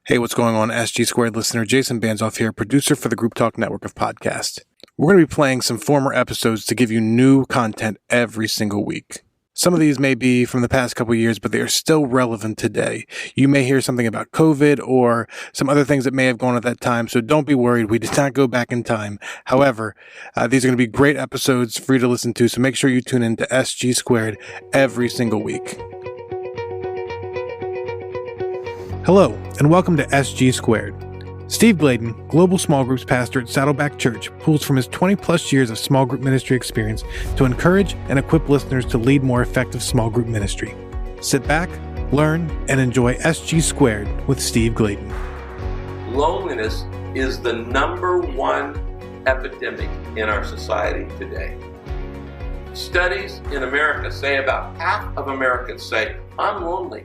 Hey, what's going on, SG Squared listener? Jason Banzoff here, producer for the Group Talk Network of podcasts. We're going to be playing some former episodes to give you new content every single week. Some of these may be from the past couple of years, but they are still relevant today. You may hear something about COVID or some other things that may have gone at that time, so don't be worried. We did not go back in time. However, these are going to be great episodes for you to listen to, so make sure you tune in to SG Squared every single week. Hello, and welcome to SG Squared. Steve Gladen, Global Small Groups Pastor at Saddleback Church, pulls from his 20-plus years of small group ministry experience to encourage and equip listeners to lead more effective small group ministry. Sit back, learn, and enjoy SG Squared with Steve Gladen. Loneliness is the number one epidemic in our society today. Studies in America say about half of Americans say, "I'm lonely.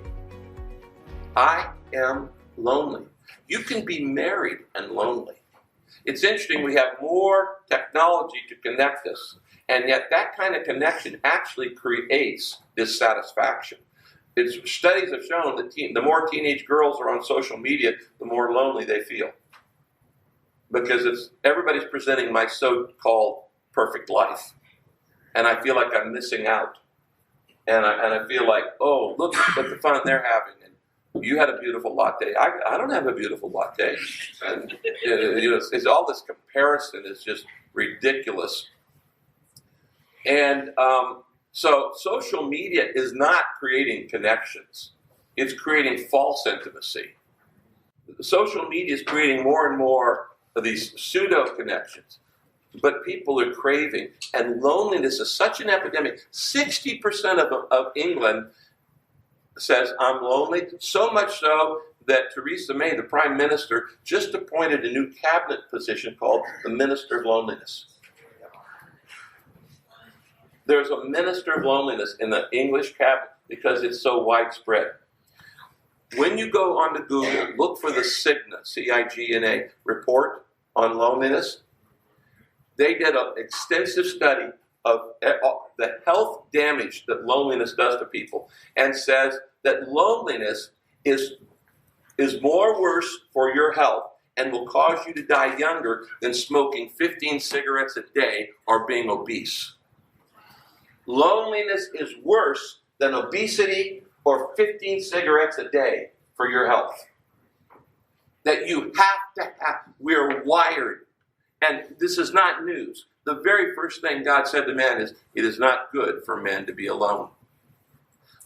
I am lonely." You can be married and lonely. It's interesting, we have more technology to connect us, and yet that kind of connection actually creates dissatisfaction. Studies have shown that the more teenage girls are on social media, the more lonely they feel. Because everybody's presenting my so-called perfect life, and I feel like I'm missing out. And I feel like, oh, look at the fun they're having. You had a beautiful latte. I don't have a beautiful latte. And it's all this comparison is just ridiculous. And so social media is not creating connections. It's creating false intimacy. Social media is creating more and more of these pseudo connections. But people are craving. And loneliness is such an epidemic. 60% of England says, "I'm lonely," so much so that Theresa May, the Prime Minister, just appointed a new cabinet position called the Minister of Loneliness. There's a Minister of Loneliness in the English cabinet because it's so widespread. When you go onto Google, look for the Cigna, C-I-G-N-A, report on loneliness. They did an extensive study of the health damage that loneliness does to people, and says that loneliness is more worse for your health and will cause you to die younger than smoking 15 cigarettes a day or being obese. Loneliness is worse than obesity or 15 cigarettes a day for your health. That you have to have. We're wired. And this is not news. The very first thing God said to man is, "It is not good for man to be alone."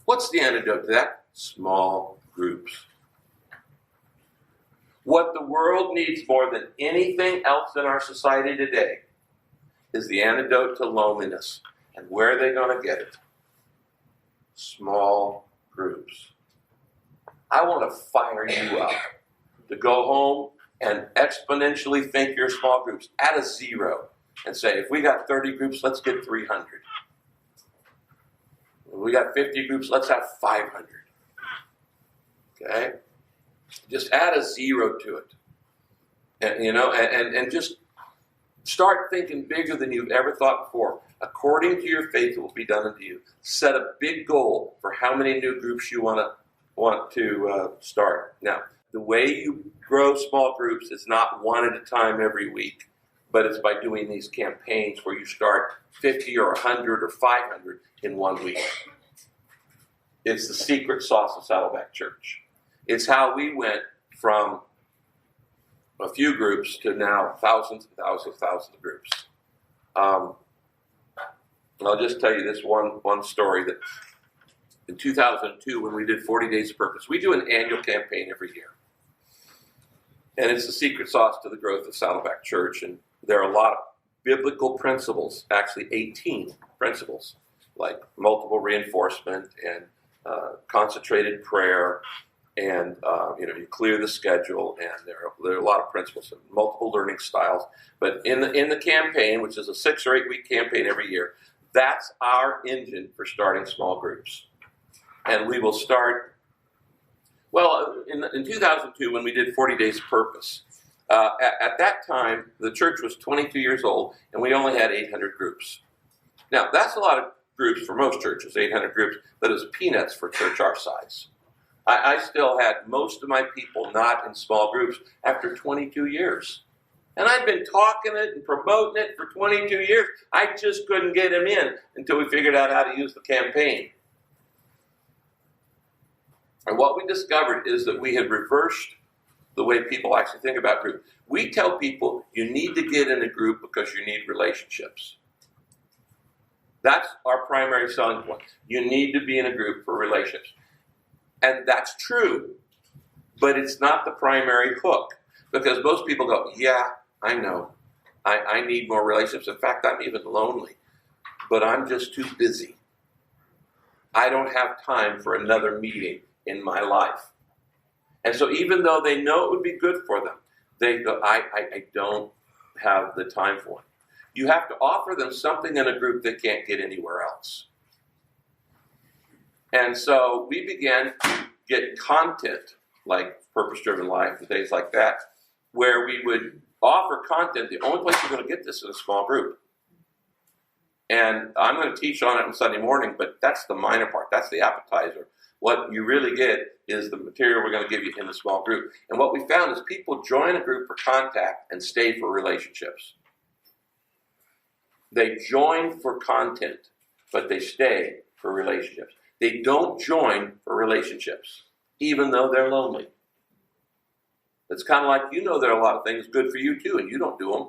What's the antidote to that? Small groups. What the world needs more than anything else in our society today is the antidote to loneliness. And where are they going to get it? Small groups. I want to fire you up to go home and exponentially think your small groups. Add a 0. And say, if we got 30 groups, let's get 300. If we got 50 groups, let's have 500. Okay? Just add a 0 to it. And just start thinking bigger than you've ever thought before. According to your faith, it will be done unto you. Set a big goal for how many new groups you want to start. Now, the way you grow small groups is not one at a time every week. But it's by doing these campaigns where you start 50 or 100 or 500 in 1 week. It's the secret sauce of Saddleback Church. It's how we went from a few groups to now thousands and thousands and thousands of groups. I'll just tell you this one story that in 2002 when we did 40 Days of Purpose, we do an annual campaign every year. And it's the secret sauce to the growth of Saddleback Church. And there are a lot of biblical principles, actually 18 principles, like multiple reinforcement and concentrated prayer, and you clear the schedule, and there are a lot of principles and multiple learning styles. But in the campaign, which is a 6 or 8 week campaign every year, that's our engine for starting small groups. And we will start, well, in 2002 when we did 40 Days of Purpose, at that time, the church was 22 years old, and we only had 800 groups. Now, that's a lot of groups for most churches, 800 groups, but it was peanuts for a church our size. I still had most of my people not in small groups after 22 years. And I'd been talking it and promoting it for 22 years. I just couldn't get them in until we figured out how to use the campaign. And what we discovered is that we had reversed the way people actually think about groups. We tell people you need to get in a group because you need relationships. That's our primary selling point. You need to be in a group for relationships. And that's true, but it's not the primary hook. Because most people go, yeah, I know. I need more relationships. In fact, I'm even lonely. But I'm just too busy. I don't have time for another meeting in my life. And so even though they know it would be good for them, they go, I don't have the time for it. You have to offer them something in a group they can't get anywhere else. And so we began to get content like Purpose-Driven Life and things like that, where we would offer content. The only place you're going to get this is a small group. And I'm going to teach on it on Sunday morning, but that's the minor part. That's the appetizer. What you really get is the material we're going to give you in the small group. And what we found is people join a group for contact and stay for relationships. They join for content, but they stay for relationships. They don't join for relationships, even though they're lonely. It's kind of like, there are a lot of things good for you too, and you don't do them.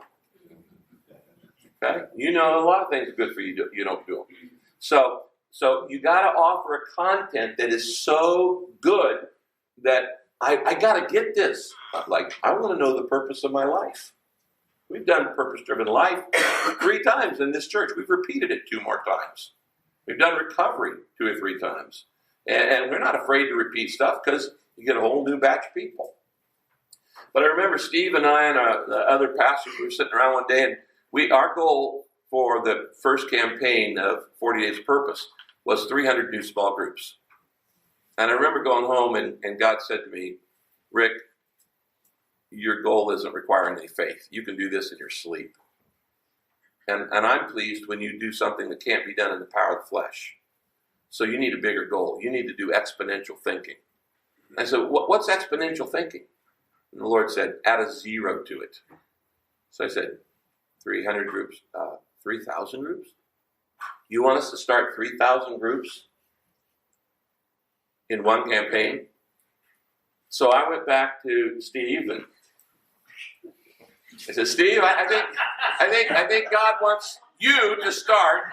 Okay? A lot of things are good for you, you don't do them. So you got to offer a content that is so good that I got to get this. Like, I want to know the purpose of my life. We've done Purpose-Driven Life 3 times in this church. We've repeated it 2 more times. We've done recovery 2 or 3 times. And we're not afraid to repeat stuff because you get a whole new batch of people. But I remember Steve and I and the other pastors were sitting around one day, and our goal for the first campaign of 40 Days of Purpose was 300 new small groups. And I remember going home and God said to me, Rick, your goal isn't requiring any faith. You can do this in your sleep. And I'm pleased when you do something that can't be done in the power of the flesh. So you need a bigger goal. You need to do exponential thinking. I said, what's exponential thinking? And the Lord said, add a 0 to it. So I said, 300 groups, 3,000 groups? You want us to start 3,000 groups in one campaign? So I went back to Steve and I said, Steve, I think God wants you to start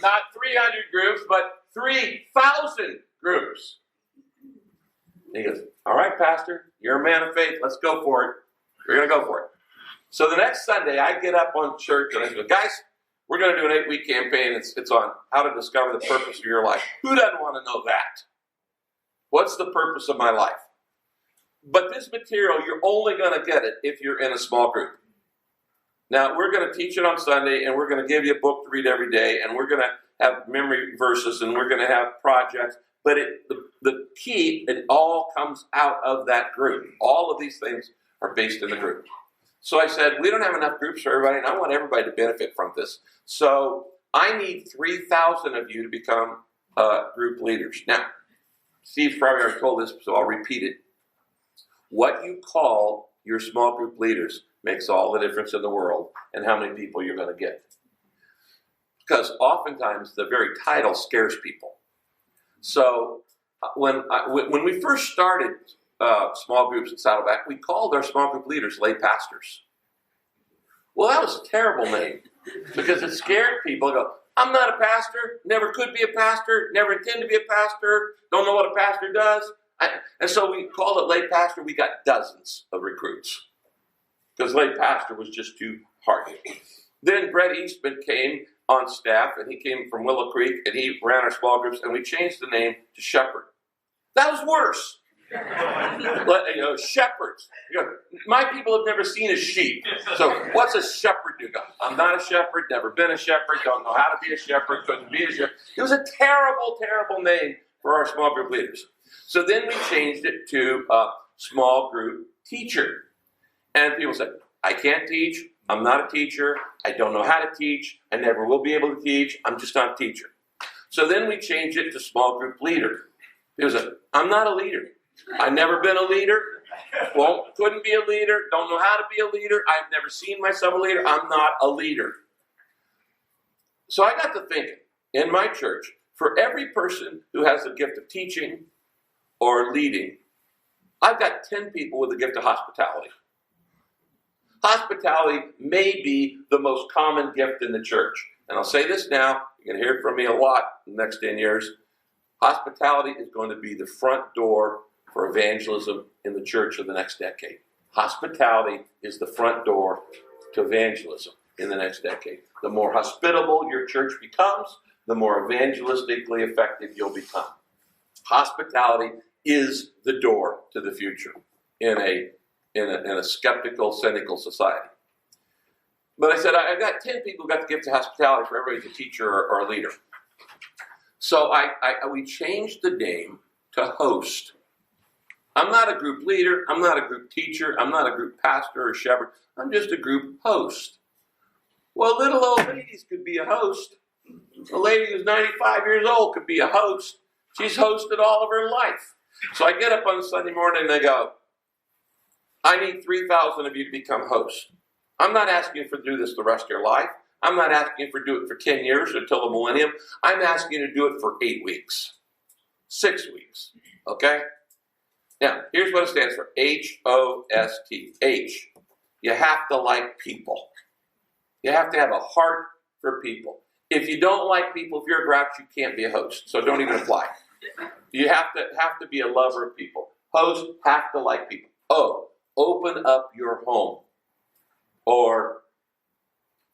not 300 groups, but 3,000 groups. And he goes, all right, Pastor, you're a man of faith. Let's go for it. We're going to go for it. So the next Sunday, I get up on church and I say, guys, we're going to do an 8-week campaign. It's on how to discover the purpose of your life. Who doesn't want to know that? What's the purpose of my life? But this material, you're only going to get it if you're in a small group. Now, we're going to teach it on Sunday, and we're going to give you a book to read every day, and we're going to have memory verses, and we're going to have projects. But the key, it all comes out of that group. All of these things are based in the group. So I said, we don't have enough groups for everybody, and I want everybody to benefit from this. So I need 3,000 of you to become group leaders. Now, Steve's probably already told this, so I'll repeat it. What you call your small group leaders makes all the difference in the world and how many people you're going to get. Because oftentimes the very title scares people. So when we first started small groups at Saddleback, we called our small group leaders lay pastors. Well, that was a terrible name because it scared people. Go, I'm not a pastor, never could be a pastor, never intend to be a pastor, don't know what a pastor does. And so we called it lay pastor. We got dozens of recruits because lay pastor was just too hard. Then Brett Eastman came on staff, and he came from Willow Creek, and he ran our small groups, and we changed the name to Shepherd. That was worse. Shepherds. My people have never seen a sheep. So what's a shepherd do? I'm not a shepherd, never been a shepherd, don't know how to be a shepherd, couldn't be a shepherd. It was a terrible, terrible name for our small group leaders. So then we changed it to small group teacher. And people said, I can't teach, I'm not a teacher, I don't know how to teach, I never will be able to teach, I'm just not a teacher. So then we changed it to small group leader. It was I'm not a leader. I've never been a leader. Couldn't be a leader. Don't know how to be a leader. I've never seen myself a leader. I'm not a leader. So I got to thinking, in my church, for every person who has the gift of teaching or leading, I've got 10 people with the gift of hospitality. Hospitality may be the most common gift in the church. And I'll say this now, you're going to hear it from me a lot in the next 10 years. Hospitality is going to be the front door for evangelism in the church of the next decade. Hospitality is the front door to evangelism in the next decade. The more hospitable your church becomes, the more evangelistically effective you'll become. Hospitality is the door to the future in a skeptical, cynical society. But I said, I've got 10 people who got the gift of hospitality for everybody's a teacher or a leader. So we changed the name to host. I'm not a group leader. I'm not a group teacher. I'm not a group pastor or shepherd. I'm just a group host. Well, little old ladies could be a host. A lady who's 95 years old could be a host. She's hosted all of her life. So I get up on Sunday morning and I go, I need 3,000 of you to become hosts. I'm not asking you to do this the rest of your life. I'm not asking you to do it for 10 years until the millennium. I'm asking you to do it for 8 weeks, 6 weeks, okay? Now, here's what it stands for, H-O-S-T, H. You have to like people. You have to have a heart for people. If you don't like people, if you're a grouch, you can't be a host, so don't even apply. You have to be a lover of people. Hosts have to like people. O, open up your home. Or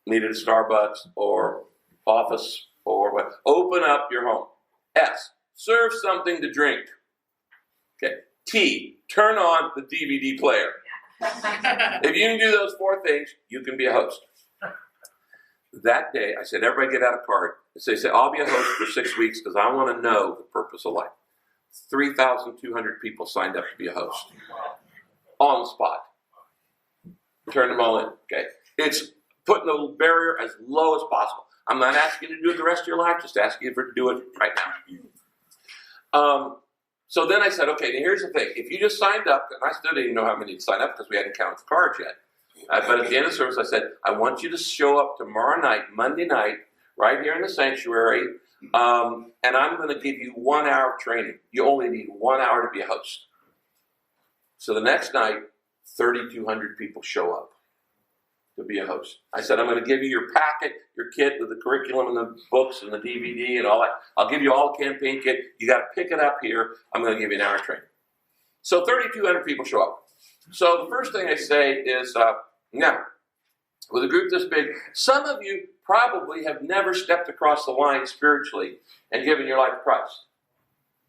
meet at a Starbucks or office or what. Open up your home. S, serve something to drink. Okay. T, turn on the DVD player. If you can do those 4 things, you can be a host. That day, I said, everybody get out a card. So they said, I'll be a host for 6 weeks because I want to know the purpose of life. 3,200 people signed up to be a host. On the spot. Turn them all in, okay? It's putting the barrier as low as possible. I'm not asking you to do it the rest of your life, just asking you to do it right now. So then I said, okay, now here's the thing. If you just signed up, and I still didn't know how many signed up because we hadn't counted the cards yet. But at the end of the service, I said, I want you to show up tomorrow night, Monday night, right here in the sanctuary, and I'm going to give you 1 hour of training. You only need 1 hour to be a host. So the next night, 3,200 people show up to be a host. I said, I'm going to give you your packet, your kit with the curriculum and the books and the DVD and all that. I'll give you all the campaign kit. You got to pick it up here. I'm going to give you an hour training. So 3,200 people show up. So the first thing I say is, now, with a group this big, some of you probably have never stepped across the line spiritually and given your life to Christ.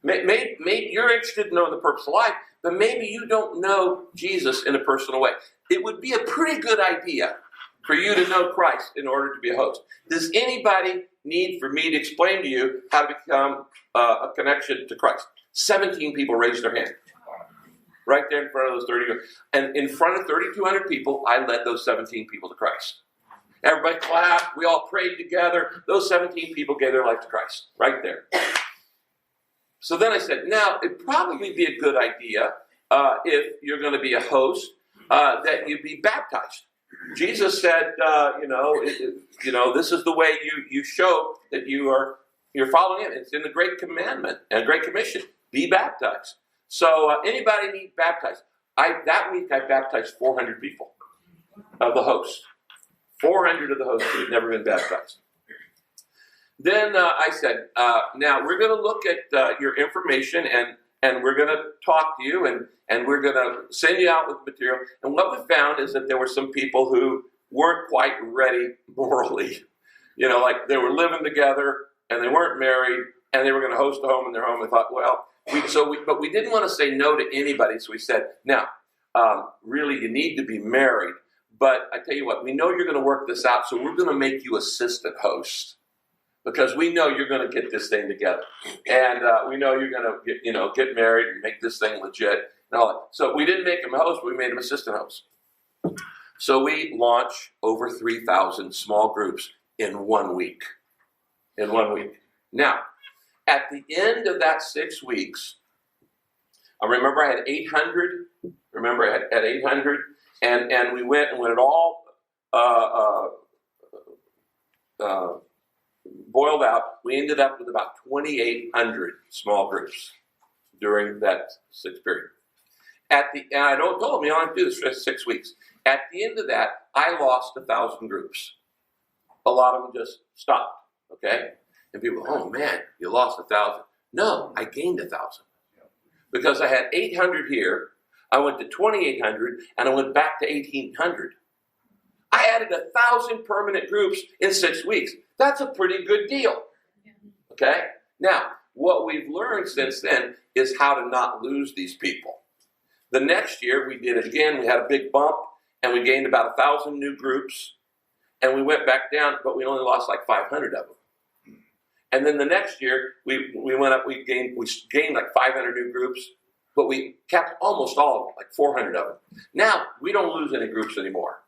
Maybe you're interested in knowing the purpose of life, but maybe you don't know Jesus in a personal way. It would be a pretty good idea for you to know Christ in order to be a host. Does anybody need for me to explain to you how to become a connection to Christ? 17 people raised their hand. Right there in front of those 32. And in front of 3,200 people, I led those 17 people to Christ. Everybody clapped. We all prayed together. Those 17 people gave their life to Christ. Right there. So then I said, now, it'd probably be a good idea if you're going to be a host, that you be baptized. Jesus said, this is the way you show that you're following him. It's in the Great Commandment and Great Commission. Be baptized. So anybody need baptized? That week I baptized 400 people of the hosts. 400 of the hosts who had never been baptized. Then I said, now we're going to look at your information and we're going to talk to you and we're going to send you out with material. And what we found is that there were some people who weren't quite ready morally. Like they were living together and they weren't married and they were going to host a home in their home. We thought, well, but we didn't want to say no to anybody. So we said, now, really you need to be married. But I tell you what, we know you're going to work this out. So we're going to make you assistant host. Because we know you're going to get this thing together. And we know you're going to get married and make this thing legit and all that. So we didn't make him a host, we made him assistant host. So we launched over 3,000 small groups in 1 week. Now, At the end of that 6 weeks, I remember I had 800. Remember, I had 800, and we went, and when it all boiled out, we ended up with about 2,800 small groups during that 6 period. And I told them, you don't have to do this for 6 weeks. At the end of that, I lost 1,000 groups. A lot of them just stopped, okay? And people, oh man, you lost 1,000. No, I gained 1,000. Because I had 800 here, I went to 2,800, and I went back to 1,800. I added 1,000 permanent groups in 6 weeks. That's a pretty good deal, okay? Now, what we've learned since then is how to not lose these people. The next year, we did it again. We had a big bump, and we gained about 1,000 new groups, and we went back down, but we only lost like 500 of them. And then the next year, we went up. We gained like 500 new groups, but we kept almost all of them, like 400 of them. Now we don't lose any groups anymore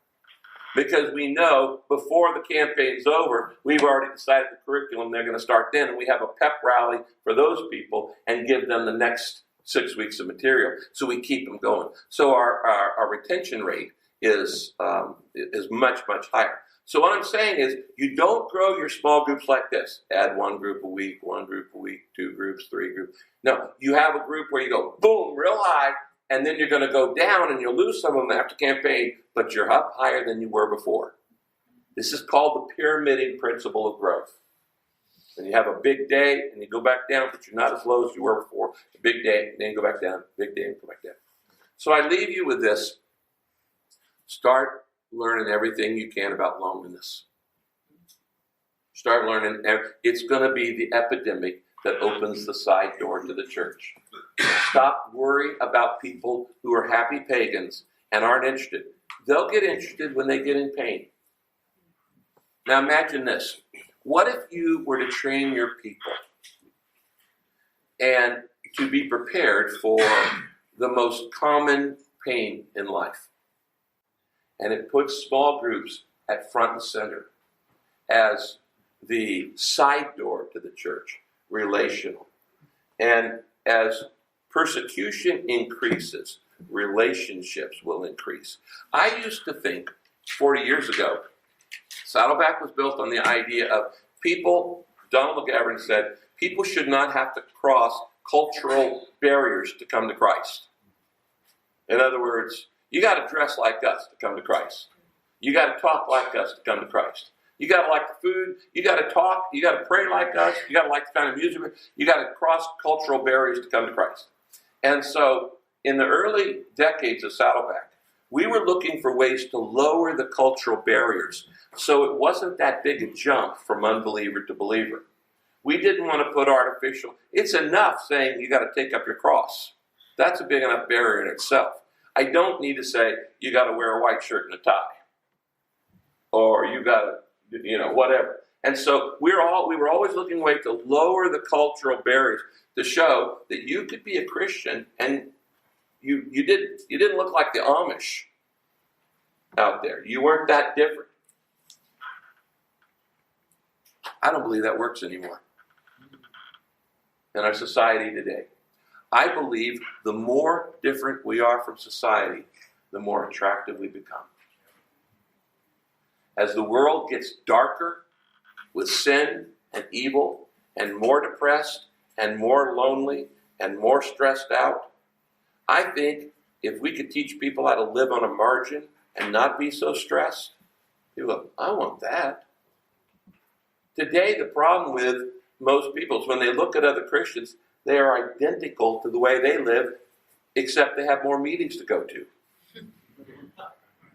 because we know before the campaign's over, we've already decided the curriculum they're going to start then, and we have a pep rally for those people and give them the next 6 weeks of material. So we keep them going. So our retention rate is much, much higher. So what I'm saying is, you don't grow your small groups like this. Add 1 group a week, 2 groups, 3 groups. No, you have a group where you go, boom, real high, and then you're going to go down and you'll lose some of them after campaign, but you're up higher than you were before. This is called the pyramiding principle of growth. And you have a big day and you go back down, but you're not as low as you were before. A big day, and then you go back down, big day, and go back down. So I leave you with this. Start learning everything you can about loneliness. Start learning. It's going to be the epidemic that opens the side door to the church. Stop worrying about people who are happy pagans and aren't interested. They'll get interested when they get in pain. Now imagine this. What if you were to train your people and to be prepared for the most common pain in life? And it puts small groups at front and center as the side door to the church, relational. And as persecution increases, relationships will increase. I used to think 40 years ago, Saddleback was built on the idea of people, Donald McGavran said, people should not have to cross cultural barriers to come to Christ. In other words, you got to dress like us to come to Christ. You got to talk like us to come to Christ. You got to like the food. You got to talk. You got to pray like us. You got to like the kind of music. You got to cross cultural barriers to come to Christ. And so in the early decades of Saddleback, we were looking for ways to lower the cultural barriers so it wasn't that big a jump from unbeliever to believer. We didn't want to put artificial. It's enough saying you got to take up your cross. That's a big enough barrier in itself. I don't need to say you got to wear a white shirt and a tie, or you got to, whatever. And so we were always looking for a way to lower the cultural barriers to show that you could be a Christian and you didn't look like the Amish out there. You weren't that different. I don't believe that works anymore in our society today. I believe the more different we are from society, the more attractive we become. As the world gets darker with sin and evil and more depressed and more lonely and more stressed out, I think if we could teach people how to live on a margin and not be so stressed, people go, I want that. Today, the problem with most people is when they look at other Christians, they are identical to the way they live, except they have more meetings to go to.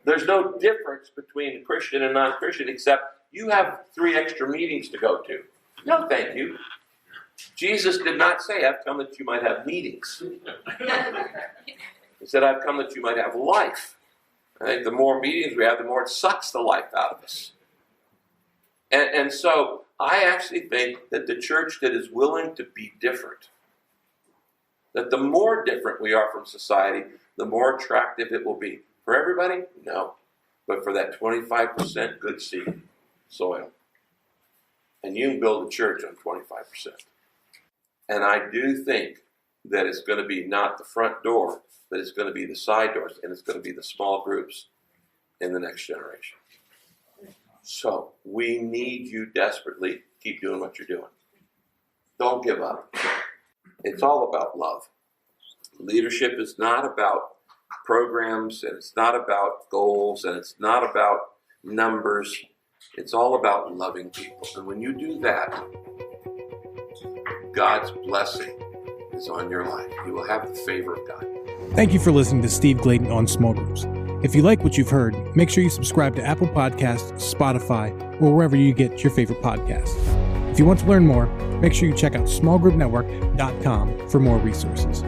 There's no difference between Christian and non-Christian, except you have 3 extra meetings to go to. No, thank you. Jesus did not say, I've come that you might have meetings. He said, I've come that you might have life. I think the more meetings we have, the more it sucks the life out of us. And so I actually think that the church that is willing to be different, that the more different we are from society, the more attractive it will be. For everybody? No. But for that 25% good seed soil. And you can build a church on 25%. And I do think that it's going to be not the front door, but it's going to be the side doors, and it's going to be the small groups in the next generation. So we need you desperately. Keep doing what you're doing. Don't give up. It's all about love. Leadership is not about programs, and it's not about goals, and it's not about numbers. It's all about loving people. And when you do that, God's blessing is on your life. You will have the favor of God. Thank you for listening to Steve Gladen on Small Groups. If you like what you've heard, make sure you subscribe to Apple Podcasts, Spotify, or wherever you get your favorite podcasts. If you want to learn more, make sure you check out smallgroupnetwork.com for more resources.